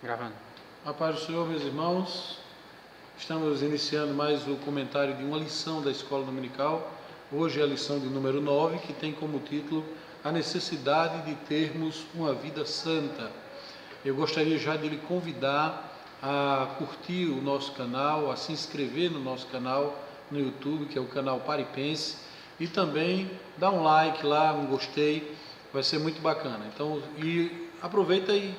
Gravando. A paz do Senhor, meus irmãos. Estamos iniciando mais o comentário de uma lição da Escola Dominical. Hoje é a lição de número 9, que tem como título A Necessidade de Termos uma Vida Santa. Eu gostaria já de lhe convidar a curtir o nosso canal, a se inscrever no nosso canal no YouTube, que é o canal Paripense, e também dar um like lá, um gostei, vai ser muito bacana. Então, aproveita e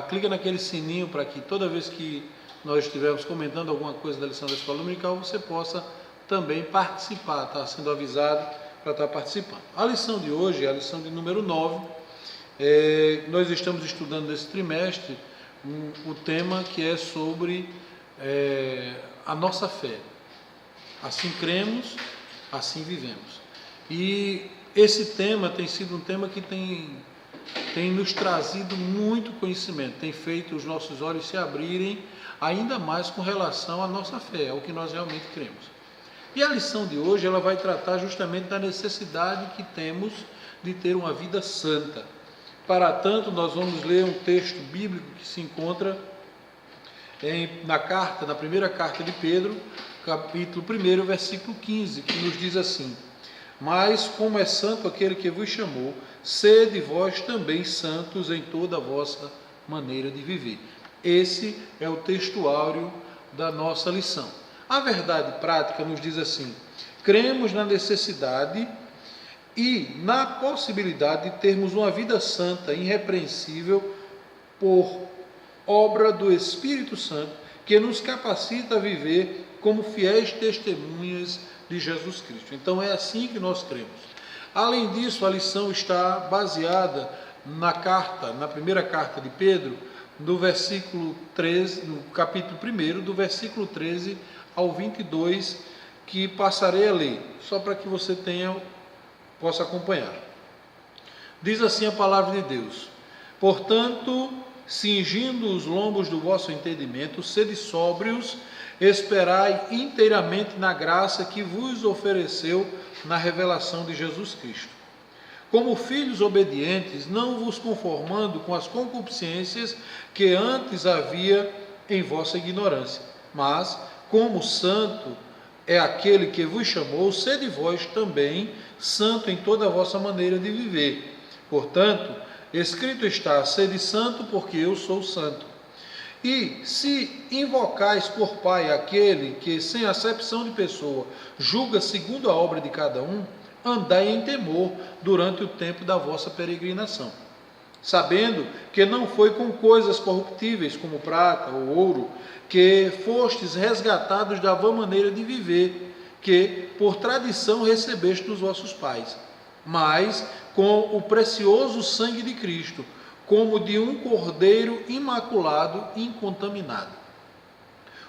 clica naquele sininho para que toda vez que nós estivermos comentando alguma coisa da lição da Escola Dominical, você possa também participar, está sendo avisado para estar participando. A lição de hoje é a lição de número 9. Nós estamos estudando nesse trimestre o tema que é sobre a nossa fé. Assim cremos, assim vivemos. E esse tema tem sido um tema que tem nos trazido muito conhecimento, tem feito os nossos olhos se abrirem ainda mais com relação à nossa fé, ao que nós realmente cremos. E a lição de hoje ela vai tratar justamente da necessidade que temos de ter uma vida santa. Para tanto, nós vamos ler um texto bíblico que se encontra na primeira carta de Pedro, capítulo 1, versículo 15, que nos diz assim: Mas como é santo aquele que vos chamou, sede vós também santos em toda a vossa maneira de viver. Esse é o texto áureo da nossa lição. A verdade prática nos diz assim: cremos na necessidade e na possibilidade de termos uma vida santa, irrepreensível, por obra do Espírito Santo, que nos capacita a viver como fiéis testemunhas de Jesus Cristo. Então é assim que nós cremos. Além disso, a lição está baseada na primeira carta de Pedro, no versículo 13, no capítulo 1, do versículo 13 ao 22, que passarei a ler, só para que você possa acompanhar. Diz assim a palavra de Deus: Portanto, cingindo os lombos do vosso entendimento, sede sóbrios, esperai inteiramente na graça que vos ofereceu na revelação de Jesus Cristo. Como filhos obedientes, não vos conformando com as concupiscências que antes havia em vossa ignorância, mas, como santo é aquele que vos chamou, sede vós também santo em toda a vossa maneira de viver. Portanto, escrito está: sede santo, porque eu sou santo. E se invocais por Pai aquele que, sem acepção de pessoa, julga segundo a obra de cada um, andai em temor durante o tempo da vossa peregrinação, sabendo que não foi com coisas corruptíveis, como prata ou ouro, que fostes resgatados da vã maneira de viver, que por tradição recebeste dos vossos pais, mas com o precioso sangue de Cristo, como de um cordeiro imaculado e incontaminado,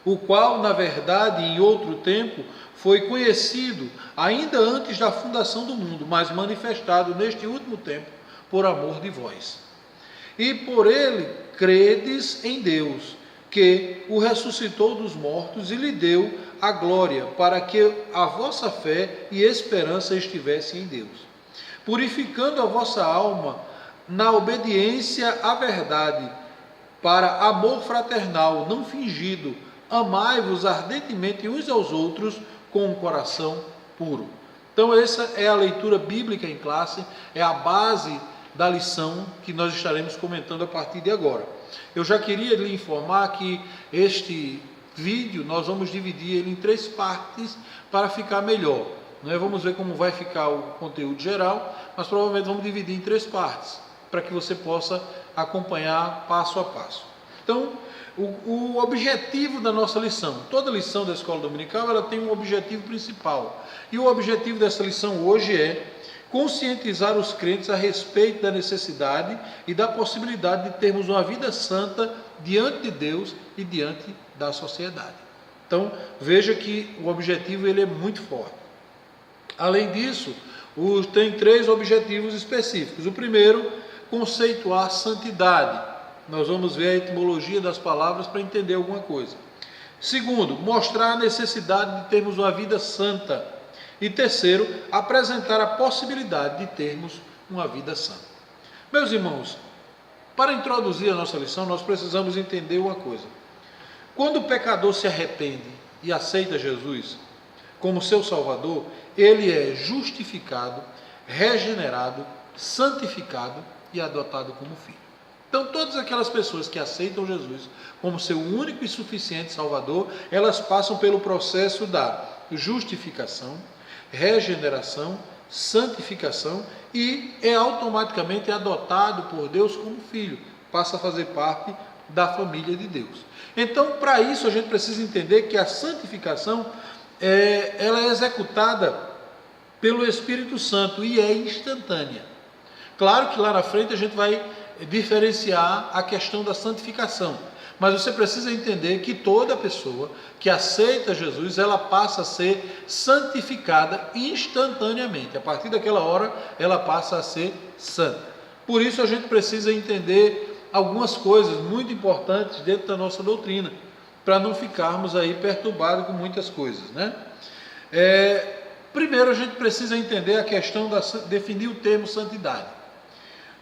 o qual, na verdade, em outro tempo, foi conhecido ainda antes da fundação do mundo, mas manifestado neste último tempo por amor de vós. E por ele credes em Deus, que o ressuscitou dos mortos e lhe deu a glória, para que a vossa fé e esperança estivessem em Deus, purificando a vossa alma na obediência à verdade, para amor fraternal, não fingido, amai-vos ardentemente uns aos outros com um coração puro. Então essa é a leitura bíblica em classe, é a base da lição que nós estaremos comentando a partir de agora. Eu já queria lhe informar que este vídeo nós vamos dividir ele em 3 partes para ficar melhor. Vamos ver como vai ficar o conteúdo geral, mas provavelmente vamos dividir em 3 partes, para que você possa acompanhar passo a passo. Então, o objetivo da nossa lição, toda lição da Escola Dominical, ela tem um objetivo principal. E o objetivo dessa lição hoje é conscientizar os crentes a respeito da necessidade e da possibilidade de termos uma vida santa diante de Deus e diante da sociedade. Então, veja que o objetivo ele é muito forte. Além disso, tem 3 objetivos específicos. O primeiro, conceituar santidade. Nós vamos ver a etimologia das palavras para entender alguma coisa. Segundo, mostrar a necessidade de termos uma vida santa. E terceiro, apresentar a possibilidade de termos uma vida santa. Meus irmãos, Para introduzir a nossa lição, nós precisamos entender uma coisa. Quando o pecador se arrepende e aceita Jesus como seu Salvador, ele é justificado, regenerado, santificado e adotado como filho. Então, todas aquelas pessoas que aceitam Jesus como seu único e suficiente Salvador, elas passam pelo processo da justificação, regeneração, santificação e é automaticamente adotado por Deus como filho, passa a fazer parte da família de Deus. Então, para isso, a gente precisa entender que a santificação ela é executada pelo Espírito Santo e é instantânea. Claro que lá na frente a gente vai diferenciar a questão da santificação, mas você precisa entender que toda pessoa que aceita Jesus, ela passa a ser santificada instantaneamente. A partir daquela hora, ela passa a ser santa. Por isso a gente precisa entender algumas coisas muito importantes dentro da nossa doutrina, para não ficarmos aí perturbados com muitas coisas, né? Primeiro a gente precisa entender a questão definir o termo santidade.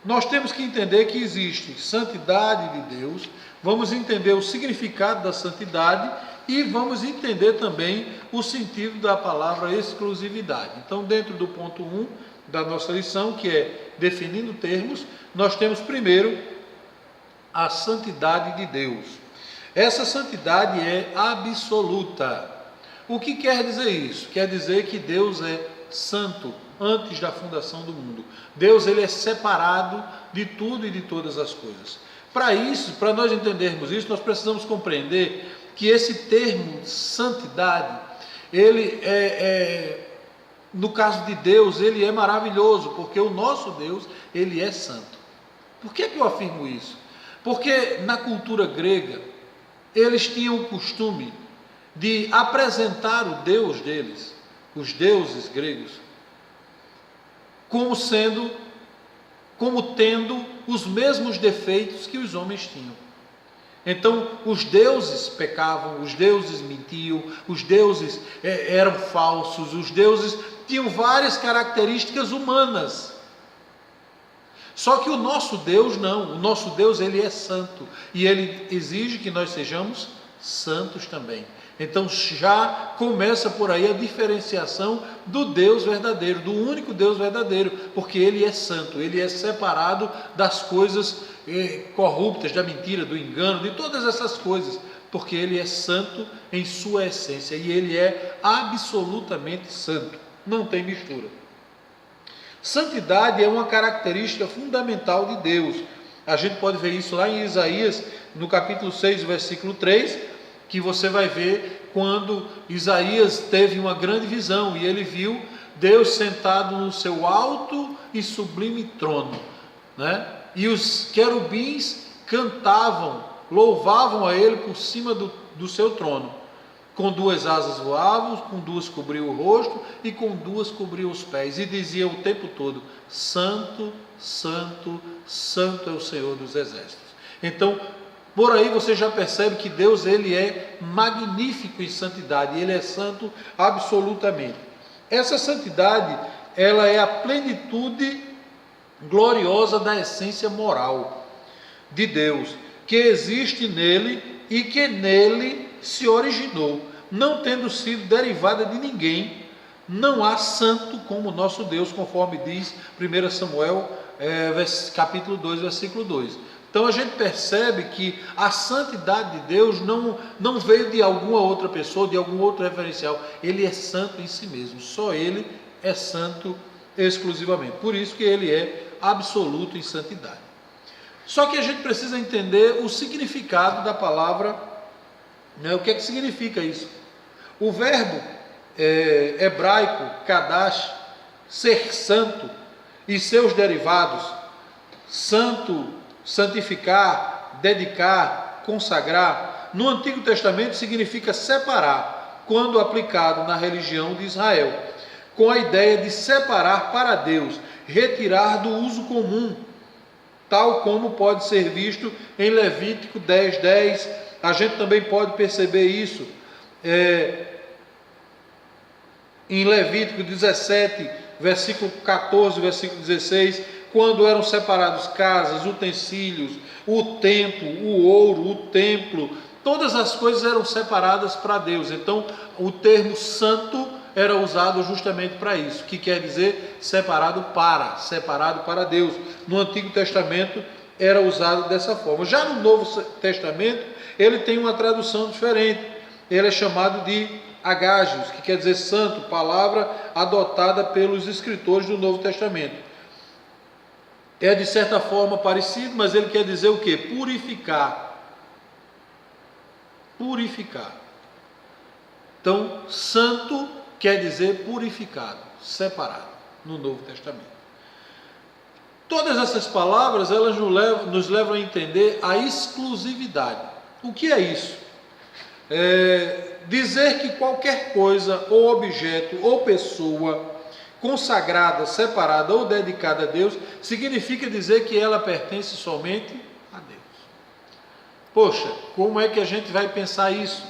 Nós temos que entender que existe santidade de Deus, vamos entender o significado da santidade e vamos entender também o sentido da palavra exclusividade. Então, dentro do ponto 1 da nossa lição, que é definindo termos, nós temos primeiro a santidade de Deus. Essa santidade é absoluta. O que quer dizer isso? Quer dizer que Deus é santo antes da fundação do mundo. Deus, ele é separado de tudo e de todas as coisas. Para isso, para nós entendermos isso, nós precisamos compreender que esse termo santidade, ele no caso de Deus, ele é maravilhoso, porque o nosso Deus, ele é santo. Por que eu afirmo isso? Porque na cultura grega, eles tinham o costume de apresentar o Deus deles, os deuses gregos, como tendo os mesmos defeitos que os homens tinham. Então, os deuses pecavam, os deuses mentiam, os deuses eram falsos, os deuses tinham várias características humanas. Só que o nosso Deus não, o nosso Deus, ele é santo e ele exige que nós sejamos santos também. Então já começa por aí a diferenciação do Deus verdadeiro, do único Deus verdadeiro, porque ele é santo, ele é separado das coisas corruptas, da mentira, do engano, de todas essas coisas, porque ele é santo em sua essência e ele é absolutamente santo, não tem mistura. Santidade é uma característica fundamental de Deus. A gente pode ver isso lá em Isaías, no capítulo 6, versículo 3, que você vai ver quando Isaías teve uma grande visão e ele viu Deus sentado no seu alto e sublime trono, né? E os querubins cantavam, louvavam a ele por cima do seu trono. Com 2 asas voavam, com 2 cobriu o rosto e com 2 cobriu os pés. E dizia o tempo todo: Santo, Santo, Santo é o Senhor dos Exércitos. Então, por aí você já percebe que Deus, ele é magnífico em santidade, ele é santo absolutamente. Essa santidade, ela é a plenitude gloriosa da essência moral de Deus, que existe nele e que nele se originou, não tendo sido derivada de ninguém. Não há santo como nosso Deus, conforme diz 1 Samuel, capítulo 2, versículo 2. Então a gente percebe que a santidade de Deus não veio de alguma outra pessoa, de algum outro referencial. Ele é santo em si mesmo, só ele é santo exclusivamente. Por isso que ele é absoluto em santidade. Só que a gente precisa entender o significado da palavra, né? O que é que significa isso? O verbo hebraico, kadash, ser santo, e seus derivados, santo, santificar, dedicar, consagrar, no Antigo Testamento significa separar, quando aplicado na religião de Israel, com a ideia de separar para Deus, retirar do uso comum, tal como pode ser visto em Levítico 10:10. A gente também pode perceber isso em Levítico 17, versículo 14, versículo 16, quando eram separados casas, utensílios, o templo, o ouro, o templo, todas as coisas eram separadas para Deus. Então o termo santo era usado justamente para isso, que quer dizer separado para Deus. No Antigo Testamento era usado dessa forma. Já no Novo Testamento ele tem uma tradução diferente, ele é chamado de Hagios, que quer dizer santo, palavra adotada pelos escritores do Novo Testamento. É de certa forma parecido, mas ele quer dizer o quê? Purificar. Purificar. Então, santo quer dizer purificado, separado, no Novo Testamento. Todas essas palavras, elas nos levam a entender a exclusividade. O que é isso? Dizer que qualquer coisa, ou objeto, ou pessoa consagrada, separada ou dedicada a Deus, significa dizer que ela pertence somente a Deus. Poxa, como é que a gente vai pensar isso?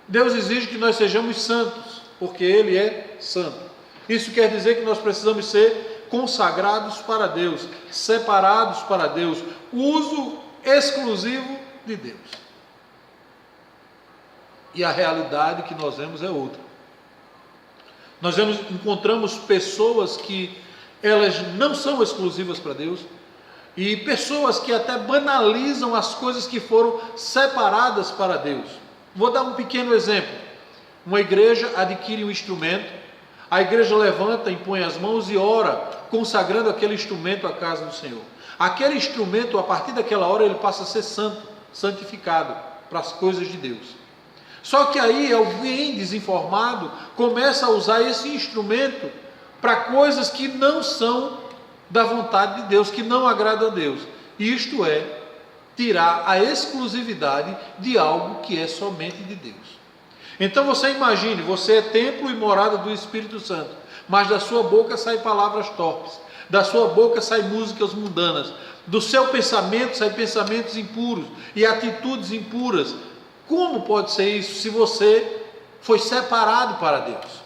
Deus exige que nós sejamos santos, porque Ele é santo. Isso quer dizer que nós precisamos ser consagrados para Deus, separados para Deus, uso exclusivo de Deus. E a realidade que nós vemos é outra. Nós encontramos pessoas que elas não são exclusivas para Deus, e pessoas que até banalizam as coisas que foram separadas para Deus. Vou dar um pequeno exemplo. Uma igreja adquire um instrumento, a igreja levanta, impõe as mãos e ora, consagrando aquele instrumento à casa do Senhor. Aquele instrumento, a partir daquela hora, ele passa a ser santo, santificado para as coisas de Deus. Só que aí alguém desinformado começa a usar esse instrumento para coisas que não são da vontade de Deus, que não agradam a Deus. Isto é, tirar a exclusividade de algo que é somente de Deus. Então você imagine, você é templo e morada do Espírito Santo, mas da sua boca saem palavras torpes, da sua boca saem músicas mundanas, do seu pensamento saem pensamentos impuros e atitudes impuras. Como pode ser isso se você foi separado para Deus?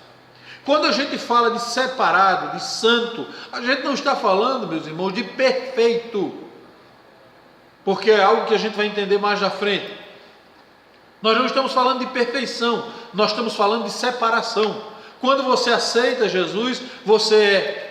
Quando a gente fala de separado, de santo, a gente não está falando, meus irmãos, de perfeito, porque é algo que a gente vai entender mais na frente. Nós não estamos falando de perfeição, nós estamos falando de separação. Quando você aceita Jesus, você é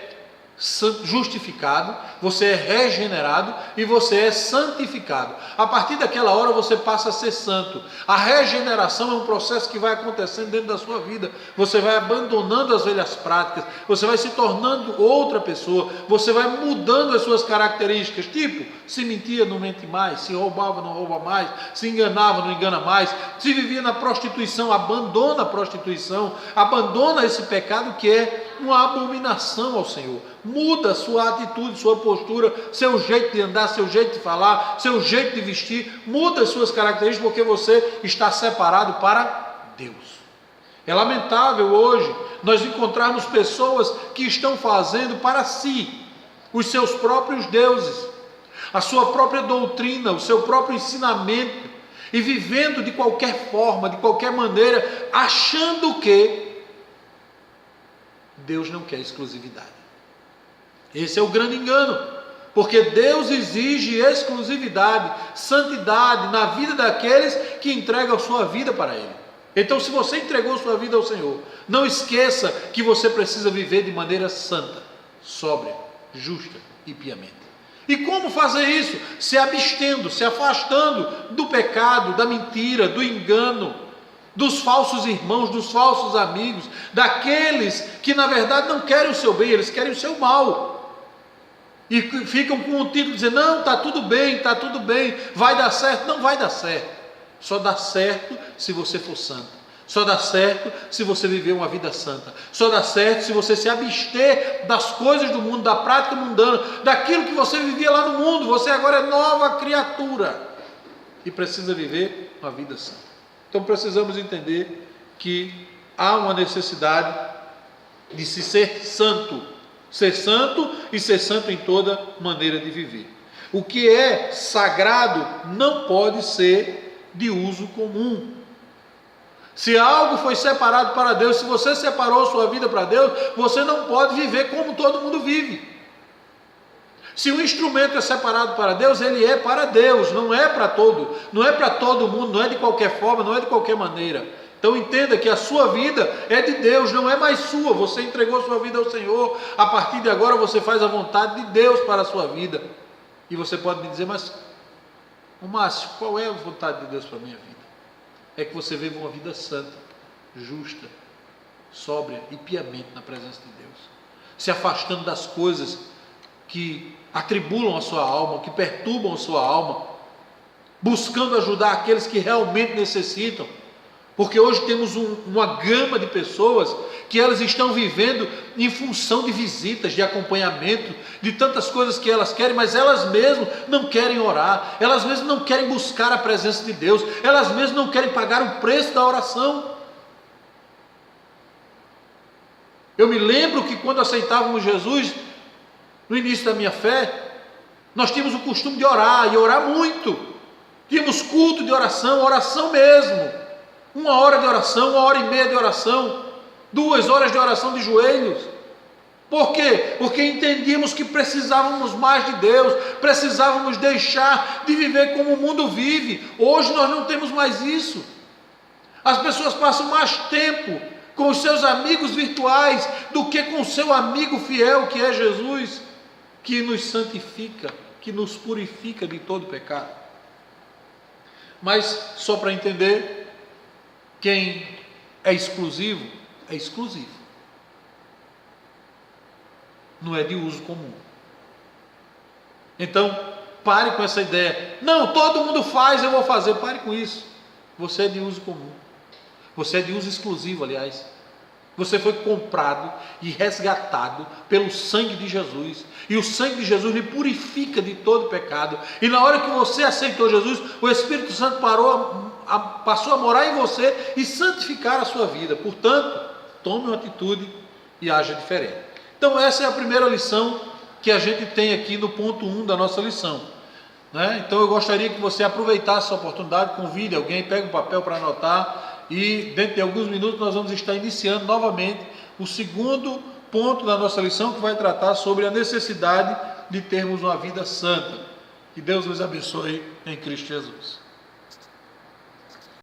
justificado, você é regenerado e você é santificado. A partir daquela hora você passa a ser santo. A regeneração é um processo que vai acontecendo dentro da sua vida. Você vai abandonando as velhas práticas, você vai se tornando outra pessoa, você vai mudando as suas características, tipo, se mentia, não mente mais, se roubava, não rouba mais, se enganava, não engana mais, se vivia na prostituição, abandona a prostituição, abandona esse pecado que é uma abominação ao Senhor. Muda sua atitude, sua postura, seu jeito de andar, seu jeito de falar, seu jeito de vestir, muda as suas características, porque você está separado para Deus. É lamentável hoje nós encontrarmos pessoas que estão fazendo para si os seus próprios deuses, a sua própria doutrina, o seu próprio ensinamento, e vivendo de qualquer forma, de qualquer maneira, achando que Deus não quer exclusividade. Esse é o grande engano, porque Deus exige exclusividade, santidade na vida daqueles que entregam a sua vida para Ele. Então, se você entregou a sua vida ao Senhor, não esqueça que você precisa viver de maneira santa, sóbria, justa e piamente. E como fazer isso? Se abstendo, se afastando do pecado, da mentira, do engano, dos falsos irmãos, dos falsos amigos, daqueles que na verdade não querem o seu bem, eles querem o seu mal. E ficam com o título de dizer, não, está tudo bem, vai dar certo. Não vai dar certo. Só dá certo se você for santo. Só dá certo se você viver uma vida santa. Só dá certo se você se abster das coisas do mundo, da prática mundana, daquilo que você vivia lá no mundo. Você agora é nova criatura e precisa viver uma vida santa. Então precisamos entender que há uma necessidade de se ser santo. Ser santo e ser santo em toda maneira de viver. O que é sagrado não pode ser de uso comum. Se algo foi separado para Deus, se você separou sua vida para Deus, você não pode viver como todo mundo vive. Se um instrumento é separado para Deus, ele é para Deus, não é para todo mundo, não é de qualquer forma, não é de qualquer maneira. Então entenda que a sua vida é de Deus, não é mais sua. Você entregou sua vida ao Senhor, a partir de agora você faz a vontade de Deus para a sua vida. E você pode me dizer, mas Márcio, qual é a vontade de Deus para a minha vida? É que você viva uma vida santa, justa, sóbria e piamente na presença de Deus, se afastando das coisas que atribulam a sua alma, que perturbam a sua alma, buscando ajudar aqueles que realmente necessitam, porque hoje temos uma gama de pessoas que elas estão vivendo em função de visitas, de acompanhamento, de tantas coisas que elas querem, mas elas mesmas não querem orar, elas mesmas não querem buscar a presença de Deus, elas mesmas não querem pagar o preço da oração. Eu me lembro que quando aceitávamos Jesus, no início da minha fé, nós tínhamos o costume de orar, e orar muito. Tínhamos culto de oração, oração mesmo. 1 hora de oração, 1h30 de oração, 2 horas de oração de joelhos. Por quê? Porque entendíamos que precisávamos mais de Deus, precisávamos deixar de viver como o mundo vive. Hoje nós não temos mais isso. As pessoas passam mais tempo com os seus amigos virtuais do que com o seu amigo fiel, que é Jesus, que nos santifica, que nos purifica de todo pecado. Mas, só para entender, quem é exclusivo, é exclusivo. Não é de uso comum. Então, pare com essa ideia. Não, todo mundo faz, eu vou fazer. Pare com isso. Você é de uso comum. Você é de uso exclusivo, aliás. Você foi comprado e resgatado pelo sangue de Jesus. E o sangue de Jesus lhe purifica de todo pecado. E na hora que você aceitou Jesus, o Espírito Santo passou a morar em você e santificar a sua vida. Portanto, tome uma atitude e haja diferente. Então essa é a primeira lição que a gente tem aqui no ponto 1 da nossa lição. Então eu gostaria que você aproveitasse essa oportunidade, convide alguém, pegue um papel para anotar. E dentro de alguns minutos nós vamos estar iniciando novamente o segundo ponto da nossa lição, que vai tratar sobre a necessidade de termos uma vida santa. Que Deus nos abençoe em Cristo Jesus.